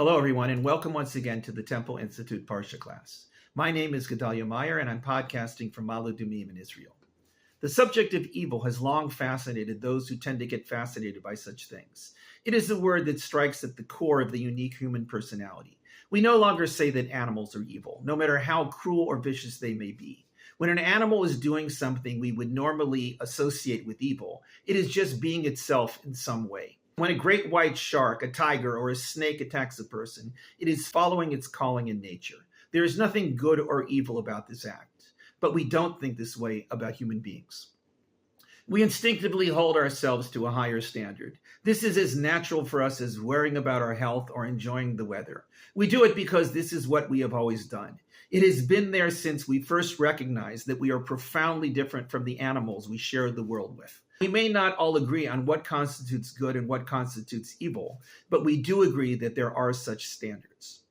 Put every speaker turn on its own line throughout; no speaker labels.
Hello, everyone, and welcome once again to the Temple Institute Parsha class. My name is Gedalia Meyer, and I'm podcasting from Ma'ale Adumim in Israel. The subject of evil has long fascinated those who tend to get fascinated by such things. It is a word that strikes at the core of the unique human personality. We no longer say that animals are evil, no matter how cruel or vicious they may be. When an animal is doing something we would normally associate with evil, it is just being itself in some way. When a great white shark, a tiger, or a snake attacks a person, it is following its calling in nature. There is nothing good or evil about this act, but we don't think this way about human beings. We instinctively hold ourselves to a higher standard. This is as natural for us as worrying about our health or enjoying the weather. We do it because this is what we have always done. It has been there since we first recognized that we are profoundly different from the animals we share the world with. We may not all agree on what constitutes good and what constitutes evil, but we do agree that there are such standards.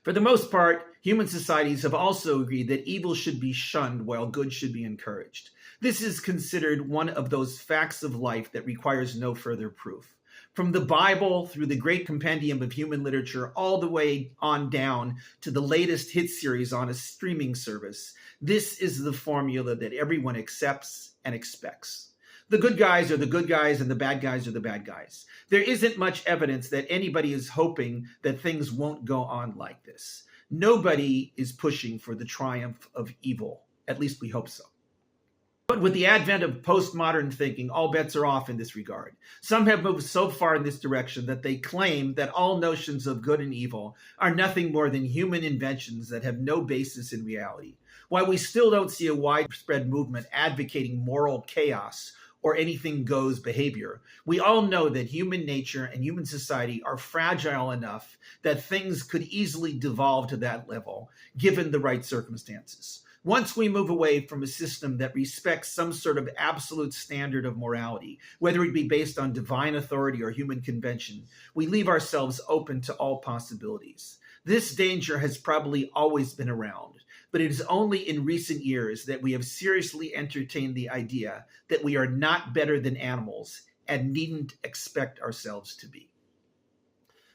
For the most part, human societies have also agreed that evil should be shunned while good should be encouraged. This is considered one of those facts of life that requires no further proof. From the Bible through the great compendium of human literature all the way on down to the latest hit series on a streaming service, this is the formula that everyone accepts and expects. The good guys are the good guys and the bad guys are the bad guys. There isn't much evidence that anybody is hoping that things won't go on like this. Nobody is pushing for the triumph of evil. At least we hope so. But with the advent of postmodern thinking, all bets are off in this regard. Some have moved so far in this direction that they claim that all notions of good and evil are nothing more than human inventions that have no basis in reality. While we still don't see a widespread movement advocating moral chaos or anything goes behavior, we all know that human nature and human society are fragile enough that things could easily devolve to that level, given the right circumstances. Once we move away from a system that respects some sort of absolute standard of morality, whether it be based on divine authority or human convention, we leave ourselves open to all possibilities. This danger has probably always been around, but it is only in recent years that we have seriously entertained the idea that we are not better than animals and needn't expect ourselves to be.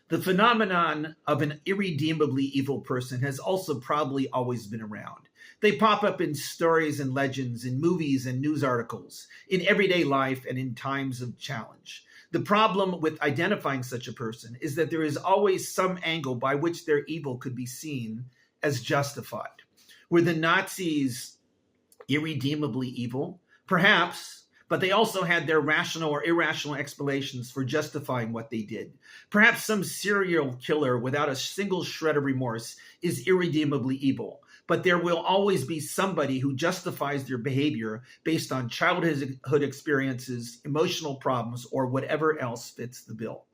The phenomenon of an irredeemably evil person has also probably always been around. They pop up in stories and legends, in movies and news articles, in everyday life and in times of challenge. The problem with identifying such a person is that there is always some angle by which their evil could be seen as justified. Were the Nazis irredeemably evil? Perhaps, but they also had their rational or irrational explanations for justifying what they did. Perhaps some serial killer without a single shred of remorse is irredeemably evil, but there will always be somebody who justifies their behavior based on childhood experiences, emotional problems, or whatever else fits the bill.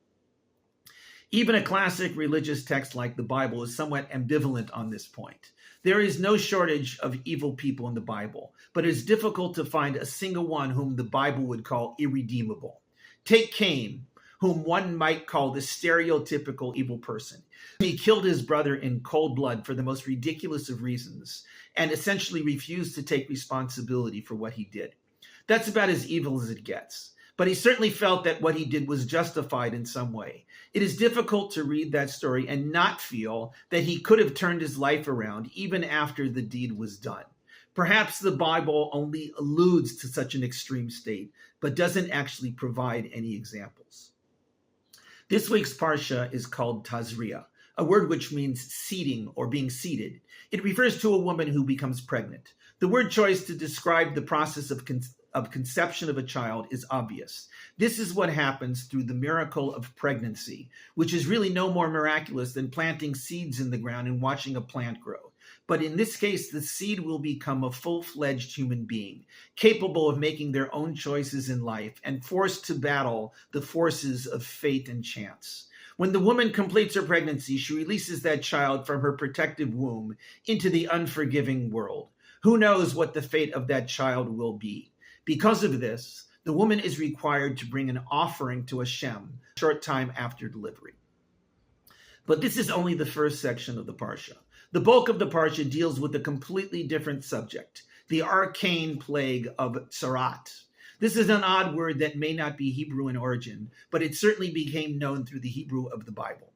Even a classic religious text like the Bible is somewhat ambivalent on this point. There is no shortage of evil people in the Bible, but it is difficult to find a single one whom the Bible would call irredeemable. Take Cain, whom one might call the stereotypical evil person. He killed his brother in cold blood for the most ridiculous of reasons and essentially refused to take responsibility for what he did. That's about as evil as it gets. But he certainly felt that what he did was justified in some way. It is difficult to read that story and not feel that he could have turned his life around even after the deed was done. Perhaps the Bible only alludes to such an extreme state, but doesn't actually provide any examples. This week's Parsha is called Tazria, a word which means seeding or being seeded. It refers to a woman who becomes pregnant. The word choice to describe the process of conception of a child is obvious. This is what happens through the miracle of pregnancy, which is really no more miraculous than planting seeds in the ground and watching a plant grow. But in this case, the seed will become a full-fledged human being, capable of making their own choices in life and forced to battle the forces of fate and chance. When the woman completes her pregnancy, she releases that child from her protective womb into the unforgiving world. Who knows what the fate of that child will be? Because of this, the woman is required to bring an offering to Hashem a short time after delivery. But this is only the first section of the Parsha. The bulk of the Parsha deals with a completely different subject, the arcane plague of Tzar'at. This is an odd word that may not be Hebrew in origin, but it certainly became known through the Hebrew of the Bible.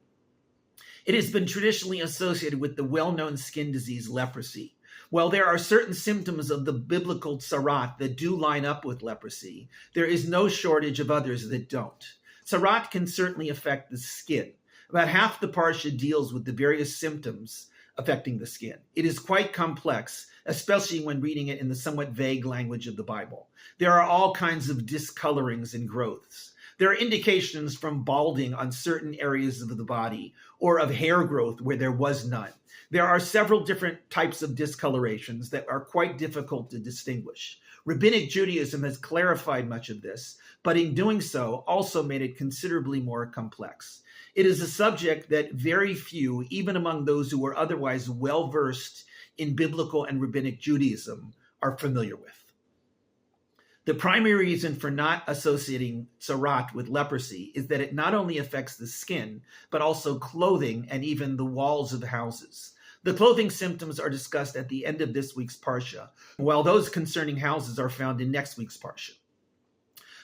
It has been traditionally associated with the well-known skin disease leprosy. While there are certain symptoms of the biblical Tzar'at that do line up with leprosy, there is no shortage of others that don't. Tzar'at can certainly affect the skin. About half the Parsha deals with the various symptoms affecting the skin. It is quite complex, especially when reading it in the somewhat vague language of the Bible. There are all kinds of discolorings and growths. There are indications from balding on certain areas of the body or of hair growth where there was none. There are several different types of discolorations that are quite difficult to distinguish. Rabbinic Judaism has clarified much of this, but in doing so also made it considerably more complex. It is a subject that very few, even among those who are otherwise well-versed in biblical and rabbinic Judaism, are familiar with. The primary reason for not associating Sarat with leprosy is that it not only affects the skin, but also clothing and even the walls of houses. The clothing symptoms are discussed at the end of this week's Parsha, while those concerning houses are found in next week's Parsha.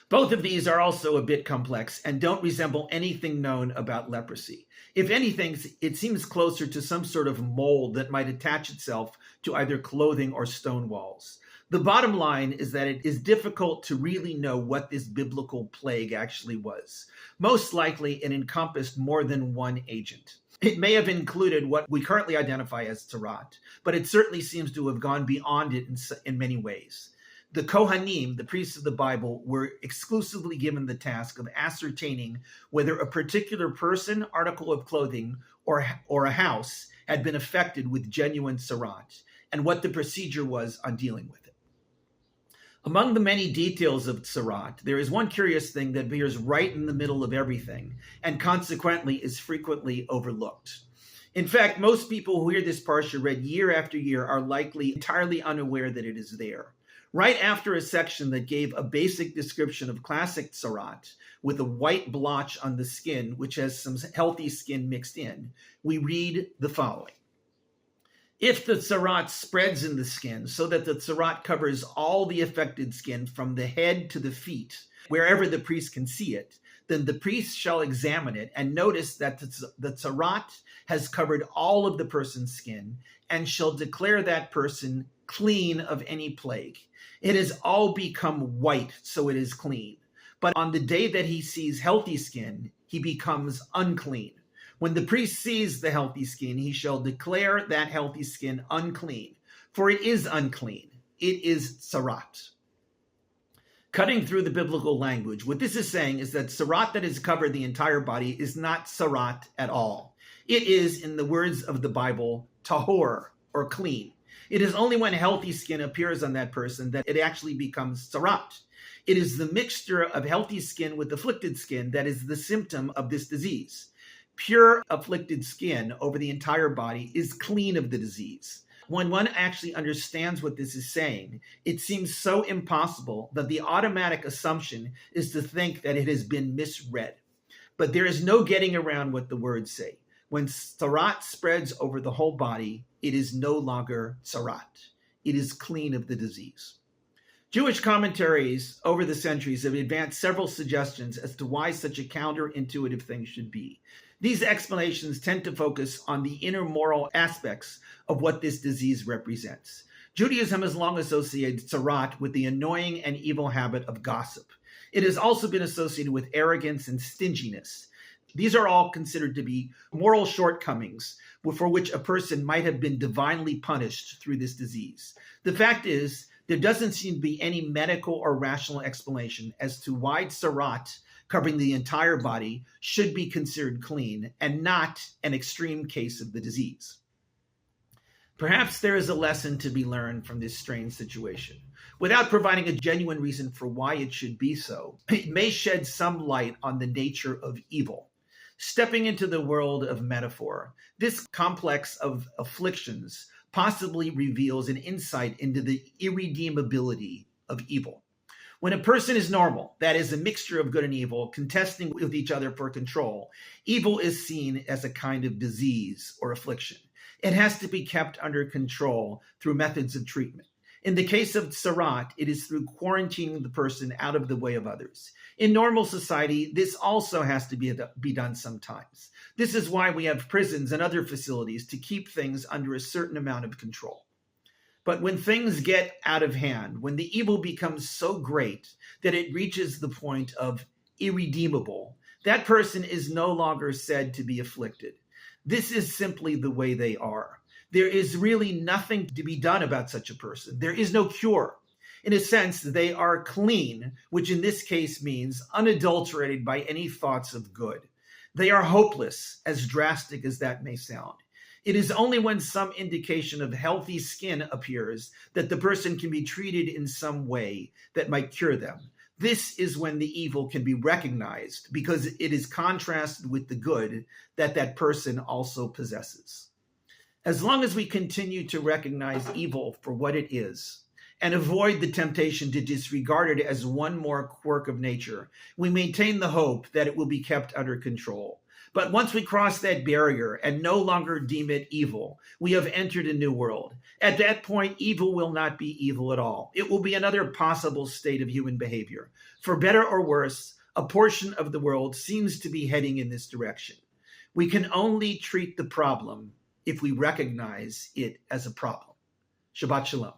Both of these are also a bit complex and don't resemble anything known about leprosy. If anything, it seems closer to some sort of mold that might attach itself to either clothing or stone walls. The bottom line is that it is difficult to really know what this biblical plague actually was. Most likely, it encompassed more than one agent. It may have included what we currently identify as Tzar'at, but it certainly seems to have gone beyond it in many ways. The kohanim, the priests of the Bible, were exclusively given the task of ascertaining whether a particular person, article of clothing, or a house had been affected with genuine Sarat, and what the procedure was on dealing with it. Among the many details of Sarat, there is one curious thing that appears right in the middle of everything, and consequently is frequently overlooked. In fact, most people who hear this parsha read year after year are likely entirely unaware that it is there. Right after a section that gave a basic description of classic Sarat, with a white blotch on the skin, which has some healthy skin mixed in, we read the following. If the Sarat spreads in the skin so that the Sarat covers all the affected skin from the head to the feet, wherever the priest can see it, then the priest shall examine it and notice that the Sarat has covered all of the person's skin and shall declare that person clean of any plague. It has all become white, so it is clean. But on the day that he sees healthy skin, he becomes unclean. When the priest sees the healthy skin, he shall declare that healthy skin unclean, for it is unclean. It is Sarat. Cutting through the biblical language, what this is saying is that Sarat that has covered the entire body is not Sarat at all. It is, in the words of the Bible, tahor, or clean. It is only when healthy skin appears on that person that it actually becomes Sarat. It is the mixture of healthy skin with afflicted skin that is the symptom of this disease. Pure afflicted skin over the entire body is clean of the disease. When one actually understands what this is saying, it seems so impossible that the automatic assumption is to think that it has been misread. But there is no getting around what the words say. When Sarat spreads over the whole body, it is no longer Sarat. It is clean of the disease. Jewish commentaries over the centuries have advanced several suggestions as to why such a counterintuitive thing should be. These explanations tend to focus on the inner moral aspects of what this disease represents. Judaism has long associated Sarat with the annoying and evil habit of gossip. It has also been associated with arrogance and stinginess. These are all considered to be moral shortcomings for which a person might have been divinely punished through this disease. The fact is, there doesn't seem to be any medical or rational explanation as to why Sarat covering the entire body should be considered clean and not an extreme case of the disease. Perhaps there is a lesson to be learned from this strange situation. Without providing a genuine reason for why it should be so, it may shed some light on the nature of evil. Stepping into the world of metaphor, this complex of afflictions possibly reveals an insight into the irredeemability of evil. When a person is normal, that is a mixture of good and evil, contesting with each other for control, evil is seen as a kind of disease or affliction. It has to be kept under control through methods of treatment. In the case of Sarat, it is through quarantining the person out of the way of others. In normal society, this also has to be done sometimes. This is why we have prisons and other facilities to keep things under a certain amount of control. But when things get out of hand, when the evil becomes so great that it reaches the point of irredeemable, that person is no longer said to be afflicted. This is simply the way they are. There is really nothing to be done about such a person. There is no cure. In a sense, they are clean, which in this case means unadulterated by any thoughts of good. They are hopeless, as drastic as that may sound. It is only when some indication of healthy skin appears that the person can be treated in some way that might cure them. This is when the evil can be recognized because it is contrasted with the good that that person also possesses. As long as we continue to recognize evil for what it is and avoid the temptation to disregard it as one more quirk of nature, we maintain the hope that it will be kept under control. But once we cross that barrier and no longer deem it evil, we have entered a new world. At that point, evil will not be evil at all. It will be another possible state of human behavior. For better or worse, a portion of the world seems to be heading in this direction. We can only treat the problem if we recognize it as a problem. Shabbat Shalom.